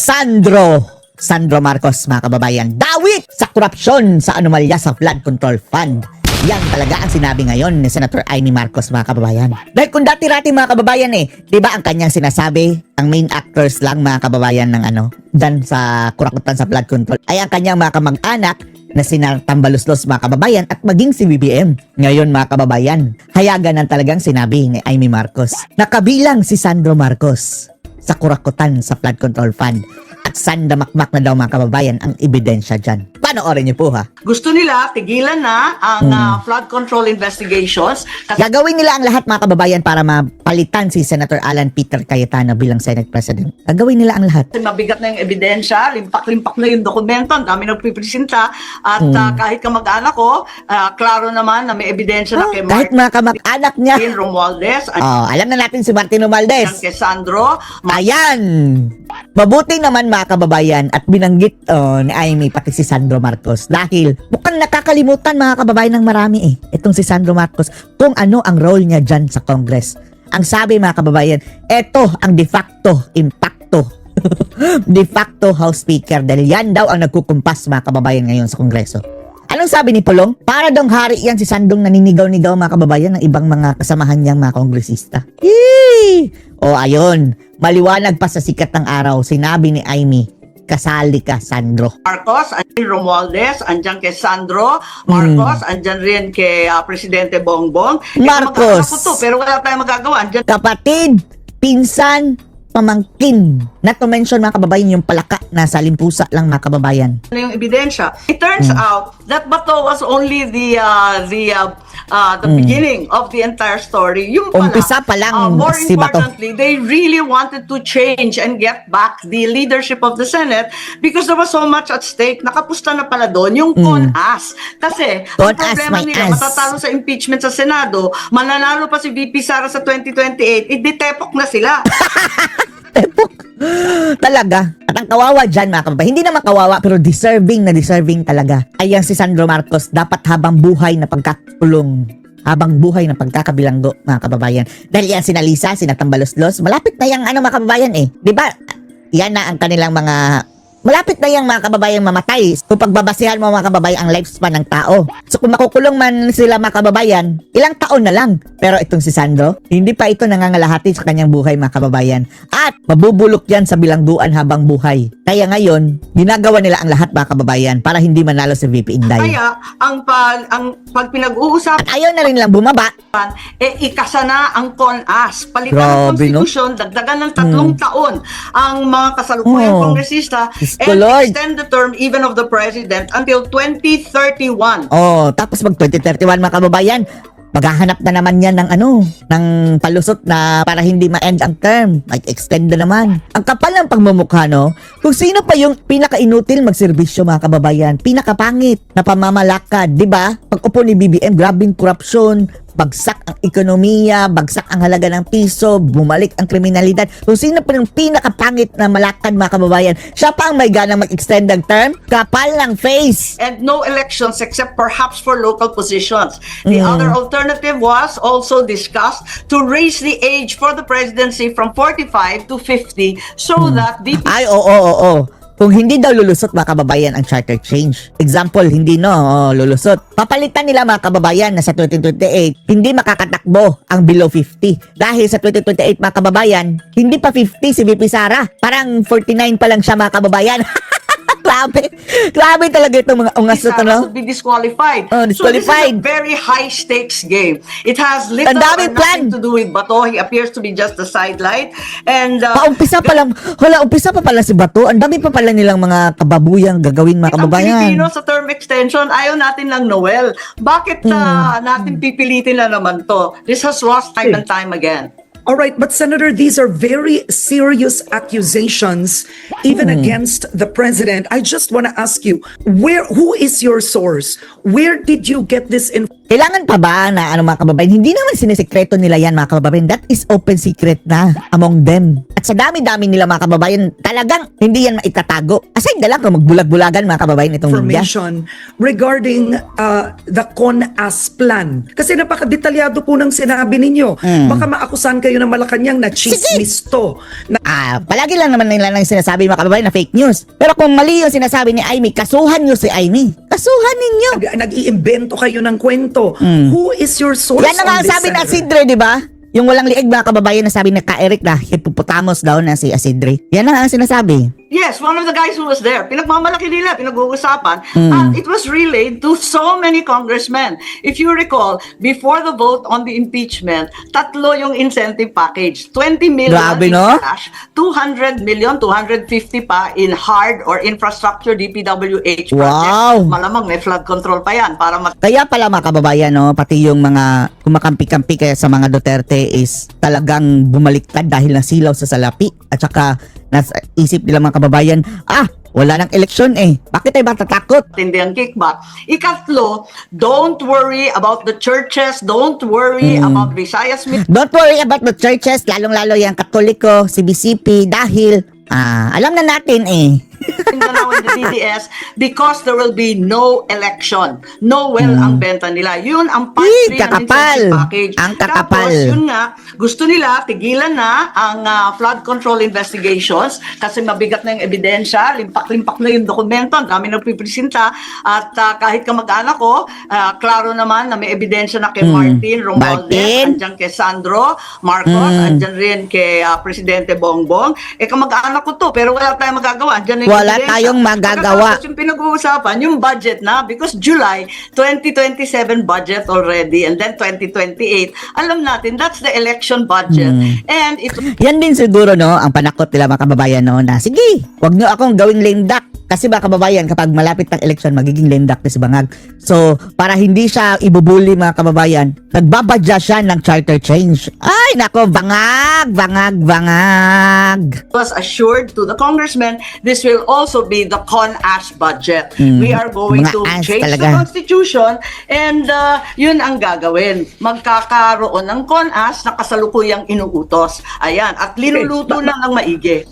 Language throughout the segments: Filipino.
Sandro Marcos, mga kababayan, dawit sa korupsyon sa anomalya sa flood control fund. Yan talaga ang sinabi ngayon ni Senator Amy Marcos, mga kababayan. Dahil kung dati-rati, mga kababayan, di ba ang kanyang sinasabi, ang main actors lang, mga kababayan, ng dyan sa kurakutan sa flood control, ay ang kanyang mga kamag-anak na sina Tambaluslos, mga kababayan, at maging si BBM. Ngayon, mga kababayan, hayagan ang talagang sinabi ni Amy Marcos. Nakabilang si Sandro Marcos sa kurakutan sa flood control fund. At sandamakmak na daw, mga kababayan, ang ebidensya dyan. Panoorin niyo po, ha? Gusto nila tigilan na ang flood control investigations. Gagawin nila ang lahat, mga kababayan, para mapalitan si Senator Alan Peter Cayetano bilang Senate President. Gagawin nila ang lahat. Kasi mabigat na yung ebidensya, limpak-limpak na yung dokumento, ang dami nagpipresenta, at kahit kamag-anak ko, klaro naman na may ebidensya na kay Kahit mga kamag-anak niya. Martin Romualdez, at Alam na natin si Martin Romualdez. kay Sandro. Ayan! Mabuti naman, mga kababayan, at binanggit ni Amy pati si Sandro Marcos dahil mukhang nakakalimutan, mga kababayan, ng marami itong si Sandro Marcos kung ano ang role niya dyan sa Congress. Ang sabi, mga kababayan, eto ang de facto impacto de facto House Speaker dahil yan daw ang nagkukumpas, mga kababayan, ngayon sa Kongreso. Anong sabi ni Pulong? Para dong hari yan si Sandong naninigaw-nigaw, mga kababayan, ng ibang mga kasamahan niyang mga kongresista. Yee! O ayun, maliwanag pa sa sikat ng araw, sinabi ni Amy, kasali ka, Sandro. Marcos, andyan Romualdez, andyan kay Sandro Marcos, andyan rin kay Presidente Bongbong. Marcos. Mag-anak ko to, pero wala tayong magagawa. Andyan Kapatid, pinsan, pamangkin. Not to mention, mga kababayan, yung palaka na sa limpusa lang, mga kababayan. na yung ebidensya. It turns out that Bato was only the beginning of the entire story. Yung pala, Umpisa pa lang more si Bato. importantly, they really wanted to change and get back the leadership of the Senate because there was so much at stake. Nakapusta na pala doon yung CONAS. Kasi ang CONAS, problema my nila, ass. matatalo sa impeachment sa Senado, mananalo pa si VP Sara sa 2028, iditepok na sila. Talaga. At ang kawawa dyan, mga kababayan, hindi naman kawawa, pero deserving talaga. Ay ang si Sandro Marcos, dapat habang buhay na pagkakulong, habang buhay na pagkakabilanggo, mga kababayan. Dahil yan sina Lisa, sina Tambaluslos, malapit na yung mga kababayan Di ba? Yan na ang kanilang mga... Malapit na yung mga kababayang mamatay. Kung pagbabasihan mo, mga kababayan, ang lifespan ng tao. So kung makukulong man sila, mga kababayan, ilang taon na lang. Pero itong si Sandro, hindi pa ito nangangalahati sa kanyang buhay, mga kababayan. At mabubulok yan sa bilangguan habang buhay. Kaya ngayon, ginagawa nila ang lahat, mga kababayan, para hindi manalo si VP Inday. Kaya, ang pag pinag-uusapan, At ayaw na rin lang bumaba. ikasa na ang CONAS. Palitan ng Grabe, no? konstitusyon, dagdagan ng 3 taon ang mga kasalukuyang kongresista Diyos ko, and Lord. extend the term even of the president until 2031. Tapos mag 2031, mga kababayan, maghahanap na naman yan ng ng palusot na para hindi ma-end ang term. Mag-extend na naman. Ang kapal ng pagmumukha, no? Kung sino pa yung pinaka-inutil magserbisyo, mga kababayan, pinakapangit na pamamalakad, di ba? Pag upo ni BBM, grabing korupsyon, bagsak ang ekonomiya, bagsak ang halaga ng piso, bumalik ang kriminalidad. Kung sino pa yung pinakapangit na malakad, mga kababayan, siya pa ang may ganang mag-extend ng term? Kapal ng face! And no elections except perhaps for local positions. The other alternative was also discussed to raise the age for the presidency from 45 to 50 so that the Ay, oo. Kung hindi daw lulusot, mga kababayan, ang charter change. Example, hindi lulusot. Papalitan nila, mga kababayan, na sa 2028, hindi makakatakbo ang below 50. Dahil sa 2028, mga kababayan, hindi pa 50 si VP Sara. Parang 49 pa lang siya, mga kababayan. Grabe talaga itong mga ungas na to, no? would be disqualified. Disqualified. So this is a very high stakes game. It has little Ang or daming plan. nothing to do with Bato. He appears to be just a sidelight. And Umpisa pa pala si Bato. Ang dami pa pala nilang mga kababuyang gagawin, mga ang kababayan. Pilipino sa term extension, ayaw natin lang Noel. Bakit natin pipilitin na naman to? This has lost time and time again. All right, but Senator, these are very serious accusations, even against the president. I just want to ask you, who is your source? Where did you get this information? Kailangan pa ba na mga kababayan? Hindi naman sinisekreto nila yan, mga kababayan. That is open secret na among them. At sa dami-dami nila, mga kababayan, talagang hindi yan maitatago. Aside na lang kung magbulag-bulagan, mga kababayan, itong media. Information regarding the CONAS plan. Kasi napakadetalyado po ng sinabi ninyo. Baka maakusan kayo kayo ng Malacanang na chismis to. Palagi lang naman nila nang sinasabi mga kababayan na fake news. Pero kung mali yung sinasabi ni Amy, kasuhan nyo si Amy. Kasuhan ninyo. Nag-iimbento kayo ng kwento. Who is your source Yan na nga on ang this, sabi na Senator? Asidre, di ba? Yung walang liig mga kababayan na sabi na ka-Eric na hippopotamus daw na si Asidre. Yan na nga ang sinasabi. Yes, one of the guys who was there, pinagmamalaki nila, pinag-uusapan, and it was relayed to so many congressmen. If you recall, before the vote on the impeachment, 3 yung incentive package. 20 million Grabe, in no? cash, 200 million, 250 pa in hard or infrastructure DPWH project. Wow! Malamang may flood control pa yan para Kaya pala mga kababayan, no, pati yung mga kumakampi-kampi kaya sa mga Duterte is talagang bumaliktad dahil nasilaw sa salapi. At saka nasa isip nila mga kababayan, wala nang eleksyon eh. Bakit tayo ba tatakot? matindi ang kickback. Ikatlo, don't worry about the churches, don't worry about Visayas Don't worry about the churches, lalong-lalo yung Katoliko, CBCP, dahil alam na natin eh. Mindanao and the DDS because there will be no election. Noel ang benta nila. Yun ang part 3 ng kakapal. incentive package. Ang kakapal. Tapos yun nga, gusto nila tigilan na ang flood control investigations kasi mabigat na yung ebidensya, limpak-limpak na yung dokumento, ang dami nagpipresenta at kahit kamag-anak ko, klaro naman na may ebidensya na kay Martin Romualdez, Martin. andyan kay Sandro Marcos, andyan rin kay Presidente Bongbong. Kamag-anak ko to, pero wala tayong magagawa. Andyan na yung Wala ebidensya. tayong magagawa. Pagkatapos yung pinag-uusapan, yung budget na, because July 2027 budget already, and then 2028, alam natin, that's the election budget. And it Yan din siguro no, ang panakot nila mga kababayan no, na sige, wag nyo akong gawing lame duck. Kasi mga kababayan, kapag malapit ng election, magiging lame duck na si Bangag. So, para hindi siya ibubuli mga kababayan, nagbabadya siya ng charter change. Ay, nako, Bangag, Bangag, Bangag. was assured to the congressman, this will also be the CONAS budget. We are going Mga to as change talaga. the constitution and yun ang gagawin. Magkakaroon ng CONAS na kasalukuyang inuutos. Ayan, at linuluto na ng maigi.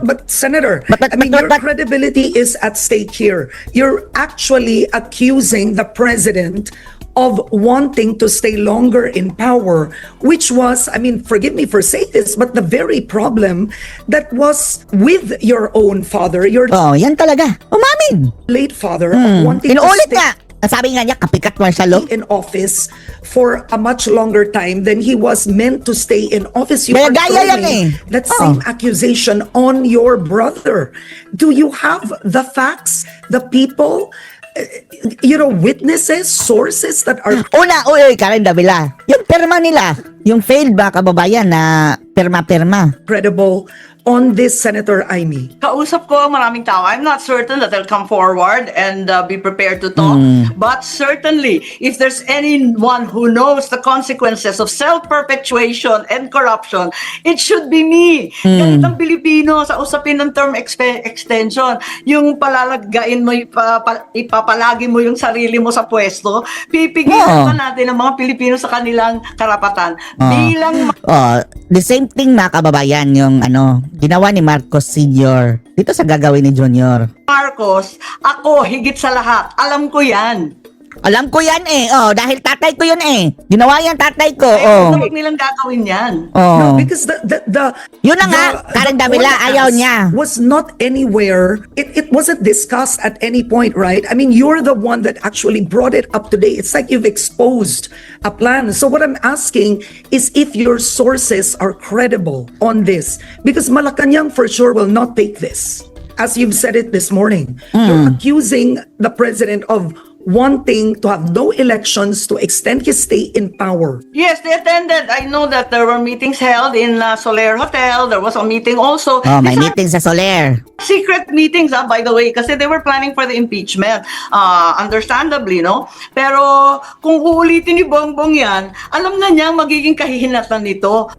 But Senator, But- I mean, but- your credibility is at stake here. You're actually accusing the president of wanting to stay longer in power, which was, I mean, forgive me for saying this, but the very problem that was with your own father, your Oh, yan talaga. Umamin. late father, of wanting to Inuulit stay nga. Sabi nga niya, kapikat martial law. in office for a much longer time than he was meant to stay in office. You Kaya are gaya yan throwing eh. that Oo. same accusation on your brother. Do you have the facts, the people, witnesses, sources that are Una, uy, Karen Davila. Yung perma nila, yung failed ba kababayan na perma-perma. credible on this, Senator Amy? Kausap ko ang maraming tao. I'm not certain that they'll come forward and be prepared to talk. But certainly, if there's anyone who knows the consequences of self-perpetuation and corruption, it should be me. Ganit ang Pilipino sa usapin ng term extension. Yung palalagain mo, ipapalagi mo yung sarili mo sa pwesto, pipigilan pa natin ang mga Pilipino sa kanilang karapatan. Bilang The same thing mga kababayan, yung ginawa ni Marcos Sr. dito sa gagawin ni Junior. Marcos, ako higit sa lahat. Alam ko yan. Alam ko yan eh. Dahil tatay ko yun eh. Ginawa yan tatay ko. Kaya huwag nilang gagawin yan. No, because the Yun na nga, Karen Davila, CONAS ayaw niya. was not anywhere. It wasn't discussed at any point, right? I mean, you're the one that actually brought it up today. It's like you've exposed a plan. So what I'm asking is if your sources are credible on this, because Malacanang for sure will not take this. As you've said it this morning, you're accusing the president of wanting to have no elections to extend his stay in power. Yes, they attended. I know that there were meetings held in Soler Hotel. There was a meeting also. May These are meeting sa Soler. secret meetings, by the way, kasi they were planning for the impeachment. Understandably, no? Pero kung uulitin ni Bongbong yan, alam na niya magiging kahihinatan nito.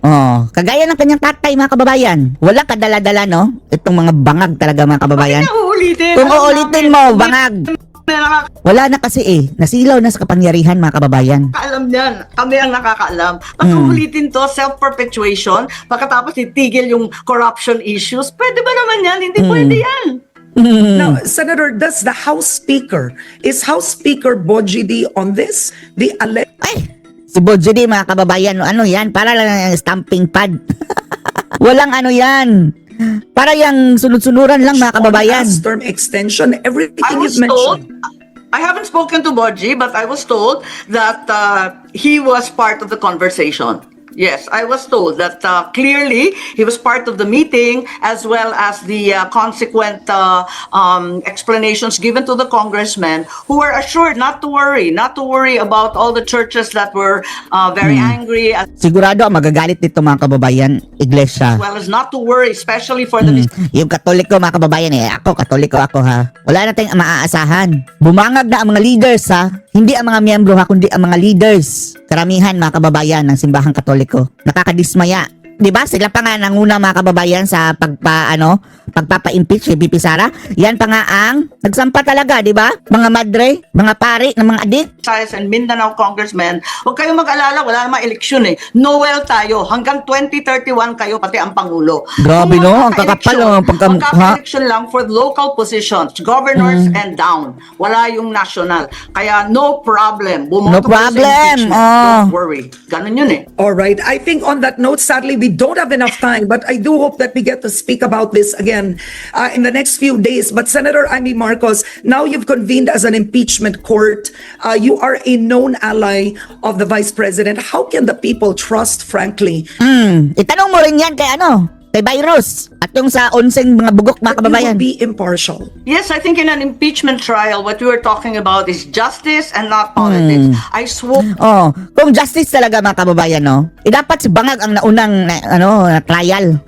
Kagaya ng kanyang tatay mga kababayan. Wala kadala-dala no? Itong mga bangag talaga mga kababayan. Kaya uulitin. Kung Alam uulitin namin, mo, bangag. Nakakaalam Wala na kasi eh. Nasilaw na sa kapangyarihan mga kababayan. niyan. Kami ang nakakaalam. Pag uulitin to, self-perpetuation, pagkatapos itigil yung corruption issues, pwede ba naman yan? Hindi pwede yan. Now, Senator, does the House Speaker, is House Speaker Boji D on this? The Ay, Si Bojidi, mga kababayan, ano yan? Para lang yung stamping pad. Walang ano yan. Para yung sunod-sunuran lang, mga kababayan. On term extension, everything I was you've told, mentioned. I haven't spoken to Boji, but I was told that he was part of the conversation. Yes, I was told that clearly he was part of the meeting, as well as the consequent explanations given to the congressmen, who were assured not to worry about all the churches that were very angry, as Sigurado ang magagalit dito, mga kababayan, iglesia. well as not to worry, especially for the Yung Katoliko, mga kababayan, ako, Katoliko ako ha. Wala na tayong maaasahan. Bumangag na ang mga leaders ha. Hindi ang mga miyembro ha, kundi ang mga leaders. Karamihan, mga kababayan, ng simbahang Katoliko. Nakakadismaya. 'Di ba? Sila pa nga nanguna, mga kababayan, sa pagpapa-impeach kay BP Sara. Yan pa nga ang nagsampa talaga, 'di ba? Mga madre, mga pari ng mga adik. Visayas and Mindanao congressmen, huwag kayong mag-alala, wala namang eleksyon eh. Noel tayo, hanggang 2031 kayo, pati ang Pangulo. Grabe, Kung no? Ang kakapal, no? Ang pagkamukha. magkaka-election lang for local positions, governors and down. Wala yung national. Kaya no problem. Bumoto No kayo sa problem. impeachment. Oh. Don't worry. Ganun yun eh. All right. I think on that note, sadly, we don't have enough time, but I do hope that we get to speak about this again in the next few days. But Senator Amy Marcos, now you've convened as an impeachment court. You are a known ally of the Vice President. How can the people trust, frankly, Itanong mo rin yan kay kay Virus. At yung sa 11 mga bugok, mga that you kababayan. will be impartial? Yes, I think in an impeachment trial, what we were talking about is justice and not politics. I swore Oh, kung justice talaga, mga kababayan, no? Dapat si Bangag ang naunang na trial.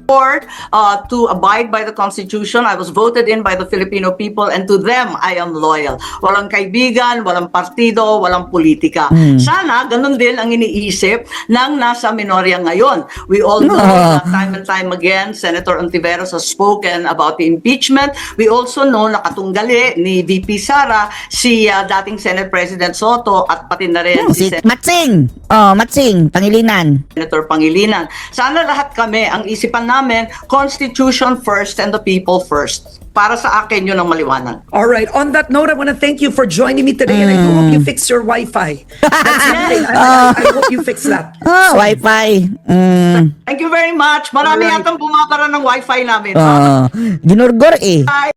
to abide by the Constitution. I was voted in by the Filipino people, and to them, I am loyal. Walang kaibigan, walang partido, walang politika. Sana, ganun din ang iniisip ng nasa minorya ngayon. We all know that time and time again, Senator Ontiveros has spoken about the impeachment. We also know na katunggali ni VP Sara, si dating Senate President Soto, at pati na rin Si si Matsing. Matsing, Pangilinan. Senator Pangilinan. Sana lahat kami, ang isipan namin, Constitution first and the people first. Para sa akin, yun ang maliwanag. All right. On that note, I want to thank you for joining me today, and I do hope you fix your Wi-Fi. That's something. I hope you fix that. Wi-Fi. Thank you very much. Marami Alright. yatang bumabara ng wifi namin. Ginurgor eh. Bye.